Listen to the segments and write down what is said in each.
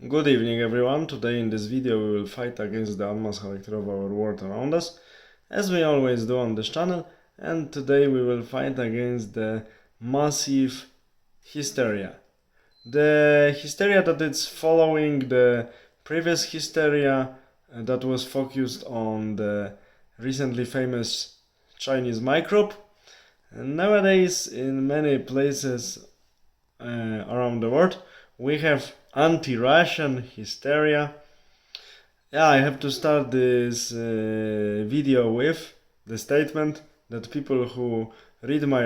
Good evening everyone. Today in this video we will fight against the unmasked character of our world around us, as we always do on this channel, and today we will fight against the massive hysteria. The hysteria that it's following the previous hysteria that was focused on the recently famous Chinese microbe. And nowadays in many places around the world we have anti-Russian hysteria. Yeah, I have to start this video with the statement that people who read my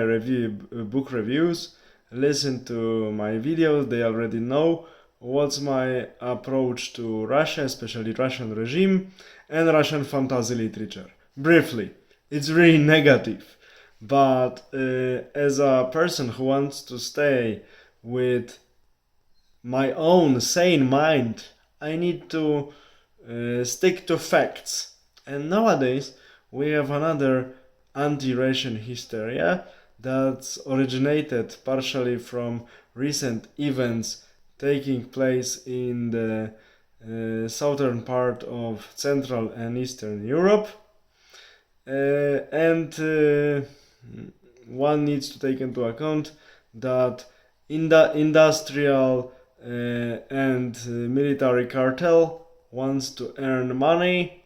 book reviews, listen to my videos, they already know what's my approach to Russia, especially Russian regime and Russian fantasy literature. Briefly, it's really negative, but as a person who wants to stay with my own sane mind, I need to stick to facts. And nowadays we have another anti-Russian hysteria that's originated partially from recent events taking place in the southern part of Central and Eastern Europe. And one needs to take into account that in the industrial and military cartel wants to earn money.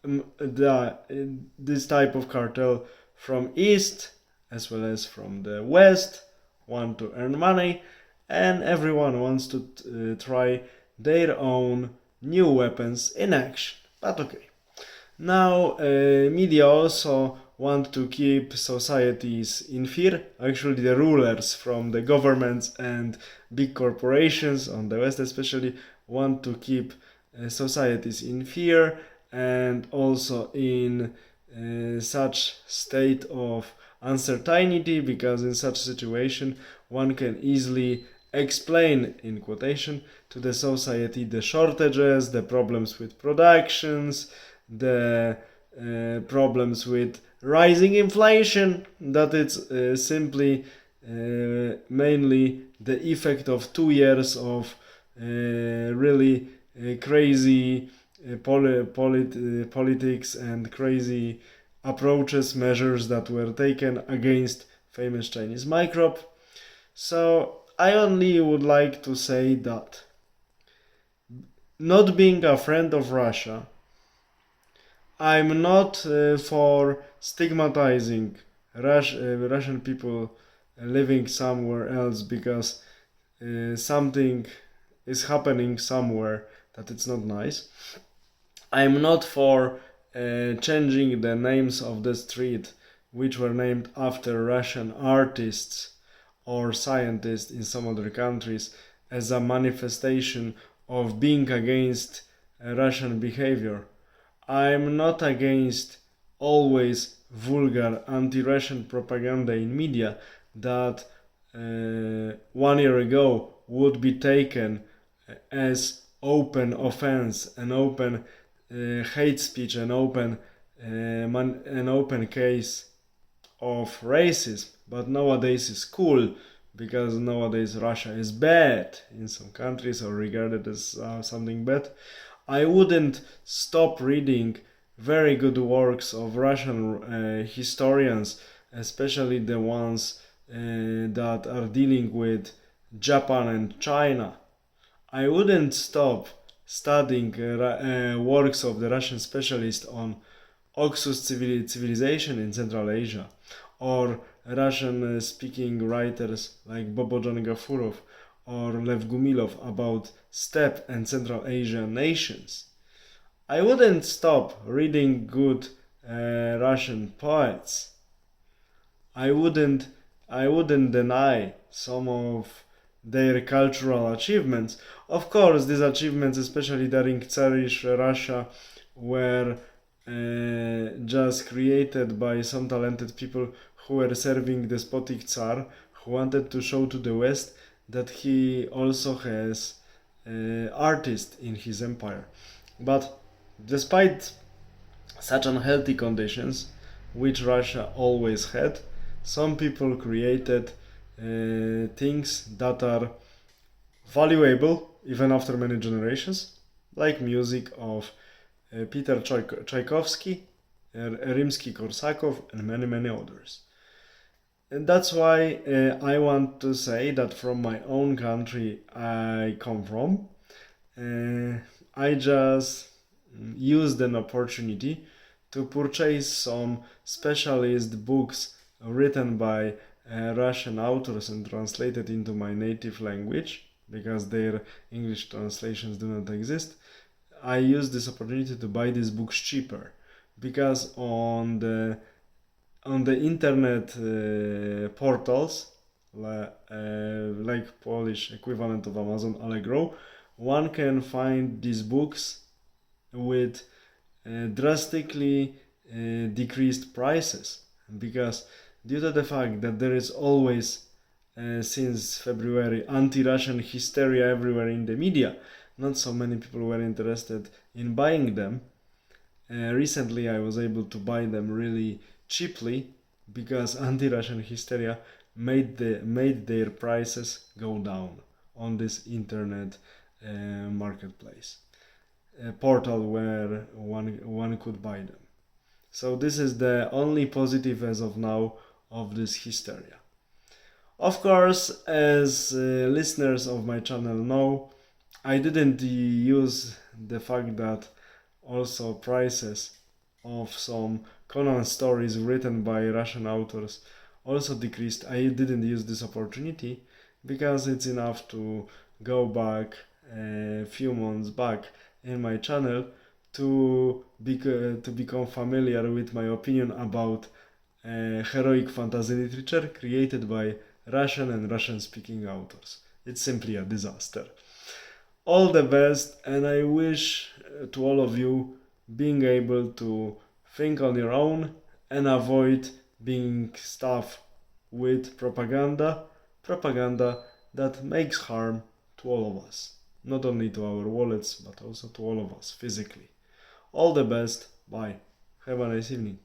This type of cartel from east as well as from the west want to earn money, and everyone wants to try their own new weapons in action. But okay. Now media also want to keep societies in fear. Actually, the rulers from the governments and big corporations on the West especially want to keep societies in fear and also in such state of uncertainty, because in such situation one can easily explain, in quotation, to the society the shortages, the problems with productions, the problems with rising inflation, that it's simply mainly the effect of 2 years of really crazy politics and crazy approaches, measures that were taken against famous Chinese microbe. So I only would like to say that, not being a friend of Russia, I'm not for stigmatizing Russian people living somewhere else because something is happening somewhere that it's not nice. I'm not for changing the names of the street which were named after Russian artists or scientists in some other countries as a manifestation of being against Russian behavior. I'm not against always vulgar anti-Russian propaganda in media that 1 year ago would be taken as open offense, an open hate speech, an open case of racism. But nowadays is cool because nowadays Russia is bad in some countries or regarded as something bad. I wouldn't stop reading very good works of Russian historians, especially the ones that are dealing with Japan and China. I wouldn't stop studying works of the Russian specialist on Oxus civilization in Central Asia, or Russian speaking writers like Bobojan Gafurov or Lev Gumilov about steppe and Central Asian nations. I wouldn't stop reading good Russian poets. I wouldn't deny some of their cultural achievements. Of course, these achievements, especially during Tsarist Russia, were just created by some talented people who were serving despotic Tsar, who wanted to show to the West that he also has artists in his empire. But despite such unhealthy conditions, which Russia always had, some people created things that are valuable even after many generations, like music of Peter Tchaikovsky, Rimsky-Korsakov, and many others. And that's why I want to say that from my own country I come from, I just used an opportunity to purchase some specialist books written by Russian authors and translated into my native language because their English translations do not exist. I used this opportunity to buy these books cheaper because on the internet portals like Polish equivalent of Amazon Allegro, one can find these books with drastically decreased prices because due to the fact that there is always since February anti-Russian hysteria everywhere in the media, not so many people were interested in buying them. Recently I was able to buy them really cheaply because anti-Russian hysteria made their prices go down on this internet marketplace portal where one could buy them. So this is the only positive as of now of this hysteria. Of course, as listeners of my channel know, I didn't use the fact that also prices of some Conan stories written by Russian authors also decreased. I didn't use this opportunity because it's enough to go back a few months back in my channel to become familiar with my opinion about heroic fantasy literature created by Russian and Russian-speaking authors. It's simply a disaster. All the best, and I wish to all of you being able to think on your own and avoid being stuffed with propaganda that makes harm to all of us, not only to our wallets but also to all of us physically. All the best, bye, have a nice evening.